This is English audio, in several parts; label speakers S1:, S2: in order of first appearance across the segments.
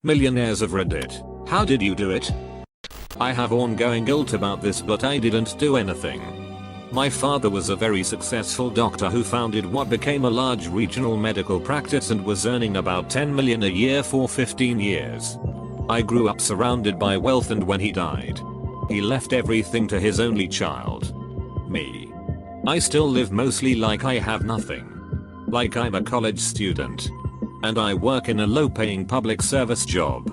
S1: Millionaires of Reddit, how did you do it? I have ongoing guilt about this, but I didn't do anything. My father was a very successful doctor who founded what became a large regional medical practice and was earning about 10 million a year for 15 years. I grew up surrounded by wealth, and when he died, he left everything to his only child, me. I still live mostly like I have nothing. Like I'm a college student. And I work in a low-paying public service job.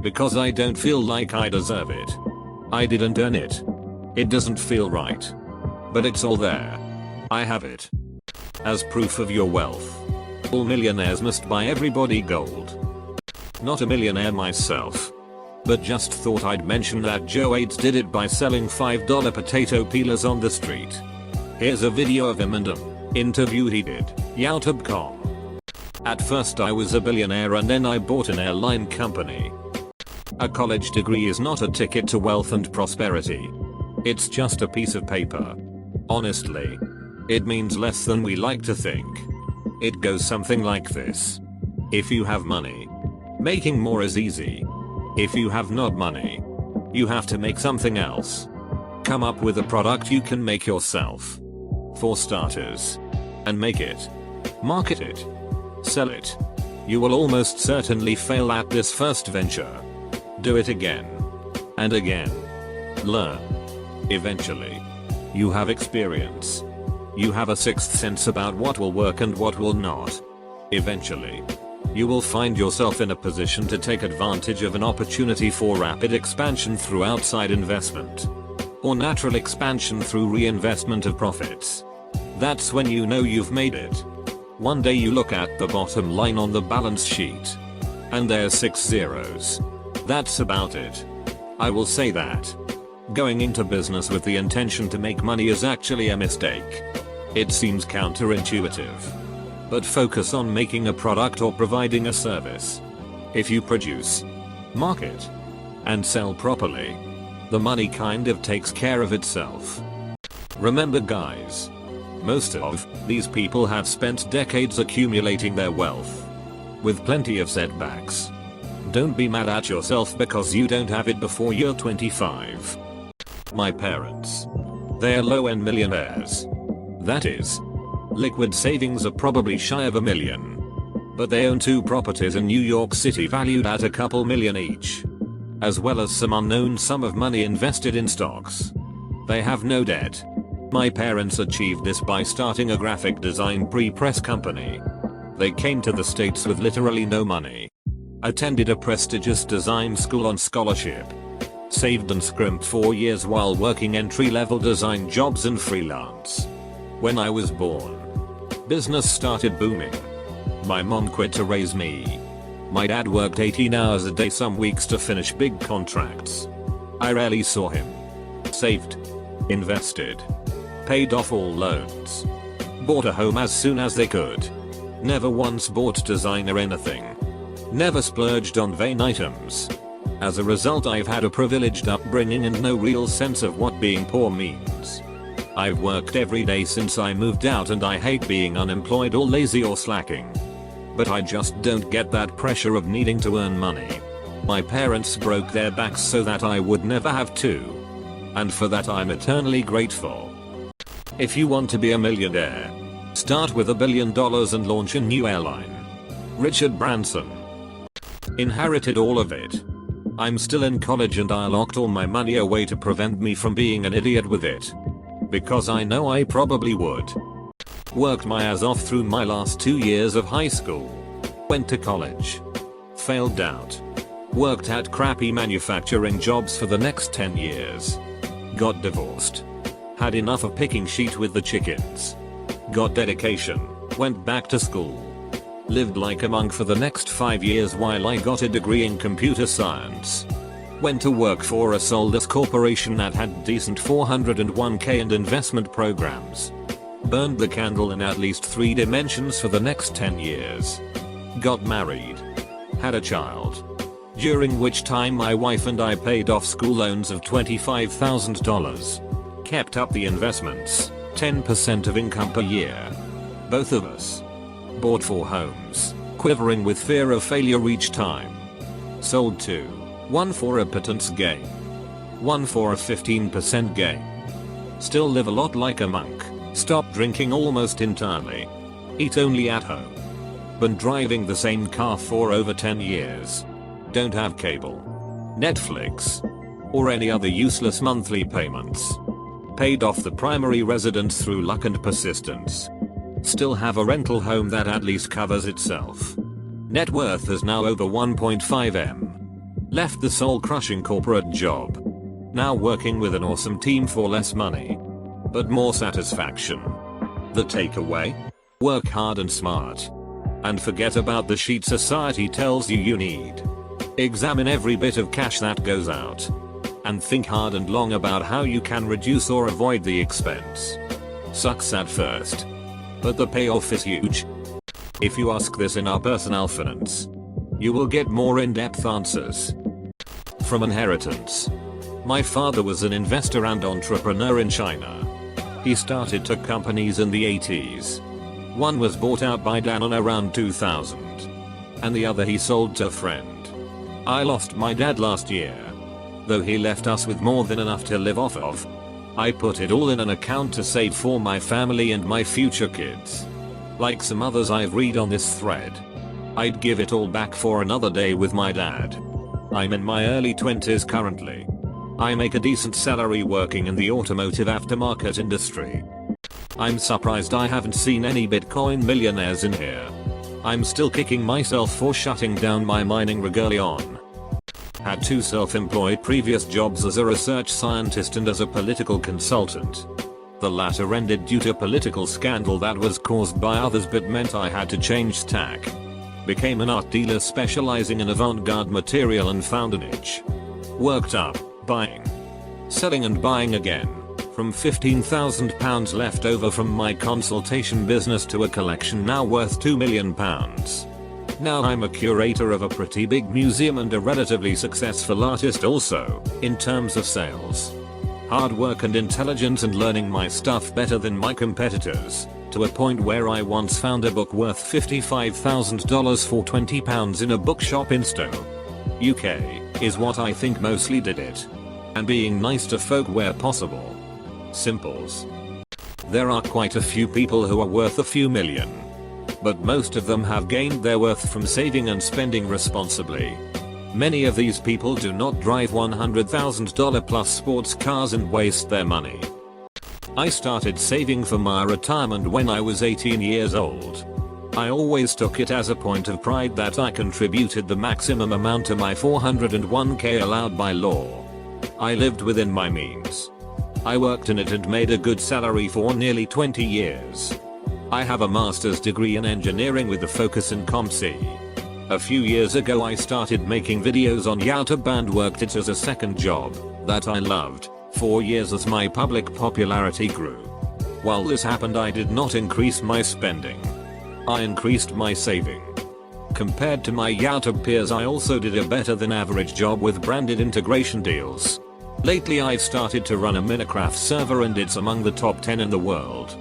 S1: Because I don't feel like I deserve it. I didn't earn it. It doesn't feel right. But it's all there. I have it. As proof of your wealth. All millionaires must buy everybody gold. Not a millionaire myself. But just thought I'd mention that Joe Aids did it by selling $5 potato peelers on the street. Here's a video of him and an interview he did. YouTube.com. At first I was a billionaire, and then I bought an airline company. A college degree is not a ticket to wealth and prosperity. It's just a piece of paper. Honestly, it means less than we like to think. It goes something like this. If you have money, making more is easy. If you have not money, you have to make something else. Come up with a product you can make yourself. For starters. And make it. Market it. Sell it. You will almost certainly fail at this first venture. Do it again. And again. Learn. Eventually. You have experience. You have a sixth sense about what will work and what will not. Eventually. You will find yourself in a position to take advantage of an opportunity for rapid expansion through outside investment. Or natural expansion through reinvestment of profits. That's when you know you've made it. One day you look at the bottom line on the balance sheet. And there's 6 zeros. That's about it. I will say that. Going into business with the intention to make money is actually a mistake. It seems counterintuitive. But focus on making a product or providing a service. If you produce, market, and sell properly, the money kind of takes care of itself. Remember guys, most of these people have spent decades accumulating their wealth. With plenty of setbacks. Don't be mad at yourself because you don't have it before you're 25. My parents. They're low-end millionaires. That is, liquid savings are probably shy of $1 million. But they own 2 properties in New York City valued at a couple million each. As well as some unknown sum of money invested in stocks. They have no debt. My parents achieved this by starting a graphic design pre-press company. They came to the States with literally no money. Attended a prestigious design school on scholarship. Saved and scrimped 4 years while working entry-level design jobs and freelance. When I was born, business started booming. My mom quit to raise me. My dad worked 18 hours a day some weeks to finish big contracts. I rarely saw him. Saved. Invested. Paid off all loans. Bought a home as soon as they could. Never once bought designer anything. Never splurged on vain items. As a result, I've had a privileged upbringing and no real sense of what being poor means. I've worked every day since I moved out, and I hate being unemployed or lazy or slacking. But I just don't get that pressure of needing to earn money. My parents broke their backs so that I would never have to. And for that I'm eternally grateful. If you want to be a millionaire, start with $1 billion and launch a new airline. Richard Branson. Inherited all of it. I'm still in college and I locked all my money away to prevent me from being an idiot with it. Because I know I probably would. Worked my ass off through my last 2 years of high school. Went to college. Failed out. Worked at crappy manufacturing jobs for the next 10 years. Got divorced. Had enough of picking shit with the chickens. Got dedication. Went back to school. Lived like a monk for the next 5 years while I got a degree in computer science. Went to work for a soulless corporation that had decent 401k and investment programs. Burned the candle in at least 3 dimensions for the next 10 years. Got married. Had a child. During which time my wife and I paid off school loans of $25,000. Kept up the investments, 10% of income per year. Both of us. Bought 4 homes, quivering with fear of failure each time. Sold 2. 1 for a pittance gain. 1 for a 15% gain. Still live a lot like a monk. Stop drinking almost entirely. Eat only at home. Been driving the same car for over 10 years. Don't have cable, Netflix, or any other useless monthly payments. Paid off the primary residence through luck and persistence. Still have a rental home that at least covers itself. Net worth is now over 1.5 M. Left the soul-crushing corporate job. Now working with an awesome team for less money, but more satisfaction. The takeaway? Work hard and smart. And forget about the sheet society tells you need. Examine every bit of cash that goes out. And think hard and long about how you can reduce or avoid the expense. Sucks at first, but the payoff is huge. If you ask this in our personal finance, you will get more in-depth answers. From inheritance. My father was an investor and entrepreneur in China. He started 2 companies in the 80s. One was bought out by Danone around 2000. And the other he sold to a friend. I lost my dad last year. Though he left us with more than enough to live off of. I put it all in an account to save for my family and my future kids. Like some others I've read on this thread. I'd give it all back for another day with my dad. I'm in my early 20s currently. I make a decent salary working in the automotive aftermarket industry. I'm surprised I haven't seen any Bitcoin millionaires in here. I'm still kicking myself for shutting down my mining rig early on. Had 2 self-employed previous jobs as a research scientist and as a political consultant. The latter ended due to a political scandal that was caused by others but meant I had to change tack. Became an art dealer specializing in avant-garde material and found a niche. Worked up, buying, selling and buying again. From £15,000 left over from my consultation business to a collection now worth £2 million. Now I'm a curator of a pretty big museum and a relatively successful artist also, in terms of sales. Hard work and intelligence and learning my stuff better than my competitors, to a point where I once found a book worth $55,000 for £20 in a bookshop in Stowe, UK, is what I think mostly did it. And being nice to folk where possible. Simples. There are quite a few people who are worth a few million. But most of them have gained their worth from saving and spending responsibly. Many of these people do not drive $100,000 plus sports cars and waste their money. I started saving for my retirement when I was 18 years old. I always took it as a point of pride that I contributed the maximum amount to my 401k allowed by law. I lived within my means. I worked in it and made a good salary for nearly 20 years. I have a master's degree in engineering with a focus in CompC. A few years ago I started making videos on YouTube and worked it as a second job that I loved. 4 years as my public popularity grew. While this happened I did not increase my spending. I increased my saving. Compared to my YouTube peers I also did a better than average job with branded integration deals. Lately I've started to run a Minecraft server and it's among the top 10 in the world.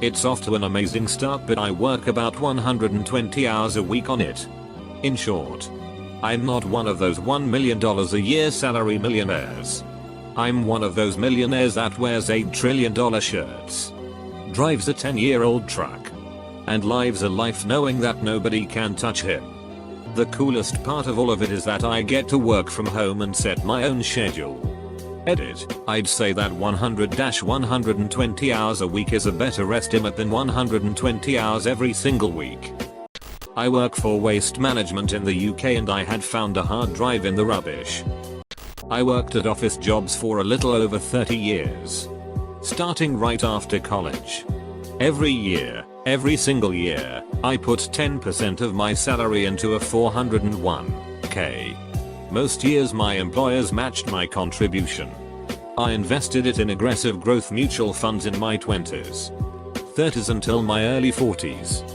S1: It's off to an amazing start but I work about 120 hours a week on it. In short, I'm not one of those $1 million a year salary millionaires. I'm one of those millionaires that wears $8 trillion shirts, drives a 10-year-old truck, and lives a life knowing that nobody can touch him. The coolest part of all of it is that I get to work from home and set my own schedule. Edit, I'd say that 100-120 hours a week is a better estimate than 120 hours every single week. I work for waste management in the UK and I had found a hard drive in the rubbish. I worked at office jobs for a little over 30 years. Starting right after college. Every single year, I put 10% of my salary into a 401k. Most years my employers matched my contribution. I invested it in aggressive growth mutual funds in my 20s. 30s until my early 40s.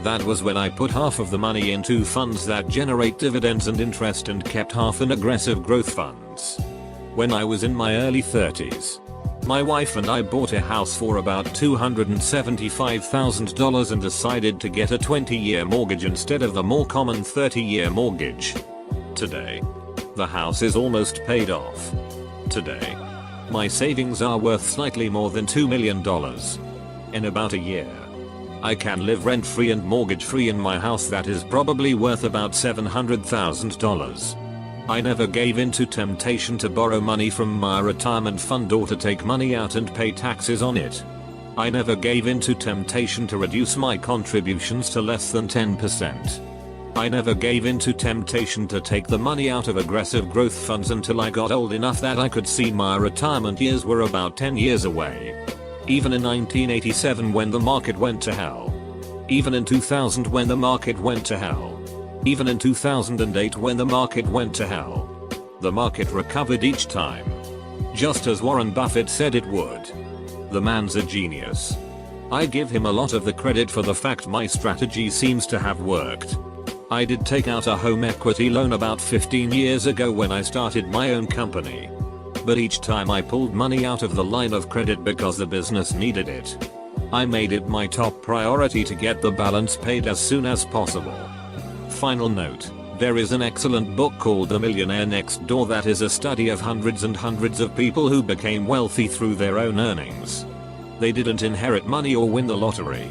S1: That was when I put half of the money into funds that generate dividends and interest and kept half in aggressive growth funds. When I was in my early 30s, my wife and I bought a house for about $275,000 and decided to get a 20-year mortgage instead of the more common 30-year mortgage. Today, the house is almost paid off. Today, my savings are worth slightly more than $2 million. In about a year, I can live rent-free and mortgage-free in my house that is probably worth about $700,000. I never gave in to temptation to borrow money from my retirement fund or to take money out and pay taxes on it. I never gave in to temptation to reduce my contributions to less than 10%. I never gave in to temptation to take the money out of aggressive growth funds until I got old enough that I could see my retirement years were about 10 years away. Even in 1987 when the market went to hell. Even in 2000 when the market went to hell. Even in 2008 when the market went to hell. The market recovered each time. Just as Warren Buffett said it would. The man's a genius. I give him a lot of the credit for the fact my strategy seems to have worked. I did take out a home equity loan about 15 years ago when I started my own company. But each time I pulled money out of the line of credit because the business needed it. I made it my top priority to get the balance paid as soon as possible. Final note, there is an excellent book called The Millionaire Next Door that is a study of hundreds and hundreds of people who became wealthy through their own earnings. They didn't inherit money or win the lottery.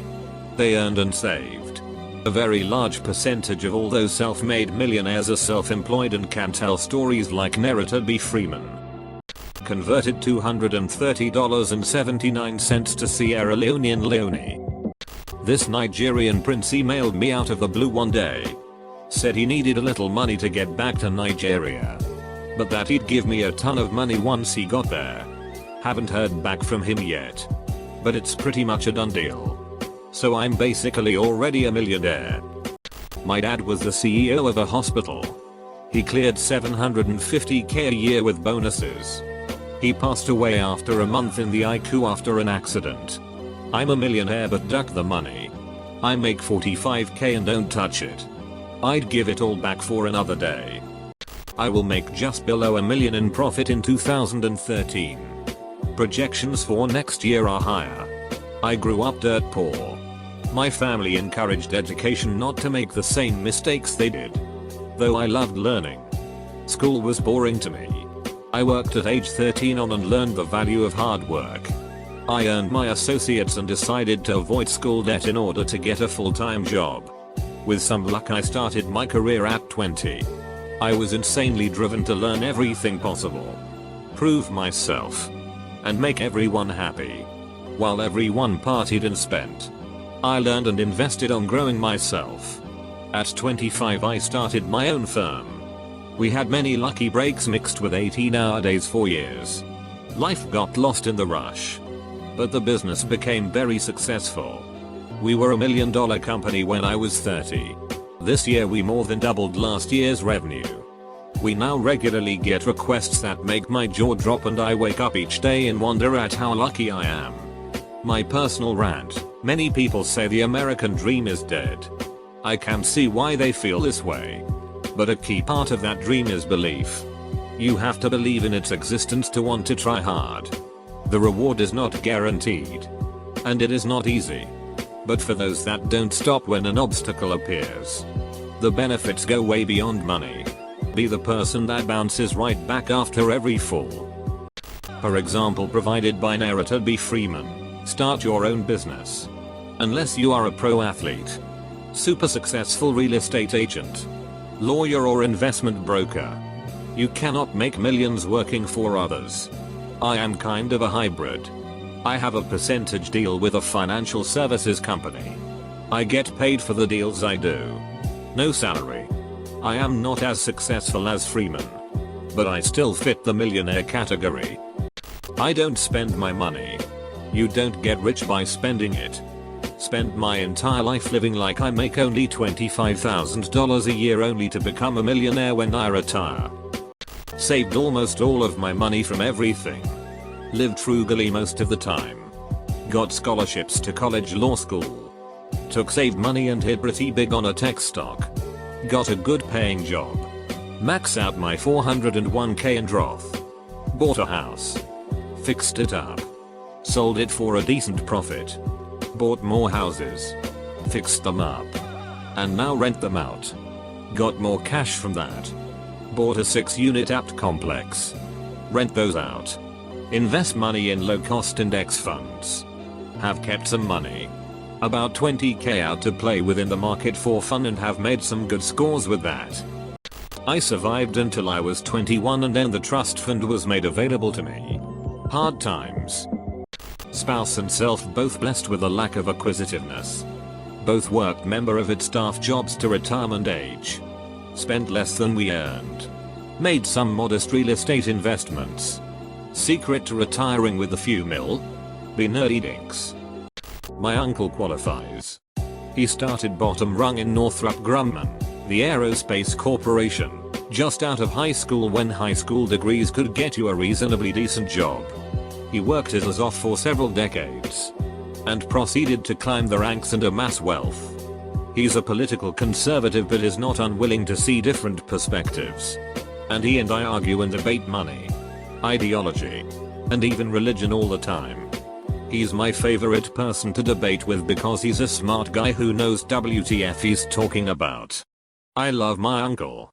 S1: They earned and saved. A very large percentage of all those self-made millionaires are self-employed and can tell stories like narrator B. Freeman. Converted $230.79 to Sierra Leone. This Nigerian prince emailed me out of the blue one day. Said he needed a little money to get back to Nigeria. But that he'd give me a ton of money once he got there. Haven't heard back from him yet. But it's pretty much a done deal. So I'm basically already a millionaire. My dad was the CEO of a hospital. He cleared $750K a year with bonuses. He passed away after a month in the ICU after an accident. I'm a millionaire but duck the money. I make $45K and don't touch it. I'd give it all back for another day. I will make just below $1 million in profit in 2013. Projections for next year are higher. I grew up dirt poor. My family encouraged education, not to make the same mistakes they did. Though I loved learning. School was boring to me. I worked at age 13 on and learned the value of hard work. I earned my associates and decided to avoid school debt in order to get a full-time job. With some luck I started my career at 20. I was insanely driven to learn everything possible. Prove myself. And make everyone happy. While everyone partied and spent. I learned and invested on growing myself. At 25 I started my own firm. We had many lucky breaks mixed with 18-hour days for years. Life got lost in the rush. But the business became very successful. We were $1 million company when I was 30. This year we more than doubled last year's revenue. We now regularly get requests that make my jaw drop and I wake up each day and wonder at how lucky I am. My personal rant, many people say the American dream is dead. I can see why they feel this way. But a key part of that dream is belief. You have to believe in its existence to want to try hard. The reward is not guaranteed. And it is not easy. But for those that don't stop when an obstacle appears, the benefits go way beyond money. Be the person that bounces right back after every fall. For example provided by narrator B. Freeman, start your own business. Unless you are a pro athlete, super successful real estate agent, lawyer or investment broker, you cannot make millions working for others. I am kind of a hybrid. I have a percentage deal with a financial services company. I get paid for the deals I do. No salary. I am not as successful as Freeman. But I still fit the millionaire category. I don't spend my money. You don't get rich by spending it. Spend my entire life living like I make only $25,000 a year only to become a millionaire when I retire. Saved almost all of my money from everything. Lived frugally most of the time. Got scholarships to college, law school. Took saved money and hit pretty big on a tech stock. Got a good paying job. Max out my 401k and Roth. Bought a house. Fixed it up. Sold it for a decent profit. Bought more houses. Fixed them up. And now rent them out. Got more cash from that. Bought a 6-unit apt complex. Rent those out. Invest money in low-cost index funds. Have kept some money. About 20k out to play with in the market for fun and have made some good scores with that. I survived until I was 21 and then the trust fund was made available to me. Hard times. Spouse and self both blessed with a lack of acquisitiveness. Both worked member of its staff jobs to retirement age. Spent less than we earned. Made some modest real estate investments. Secret to retiring with a few mil? Be nerdy dinks. My uncle qualifies. He started bottom rung in Northrop Grumman, the aerospace corporation, just out of high school when high school degrees could get you a reasonably decent job. He worked his ass off for several decades and proceeded to climb the ranks and amass wealth. He's a political conservative but is not unwilling to see different perspectives. And he and I argue and debate money, ideology, and even religion all the time. He's my favorite person to debate with because he's a smart guy who knows WTF he's talking about. I love my uncle.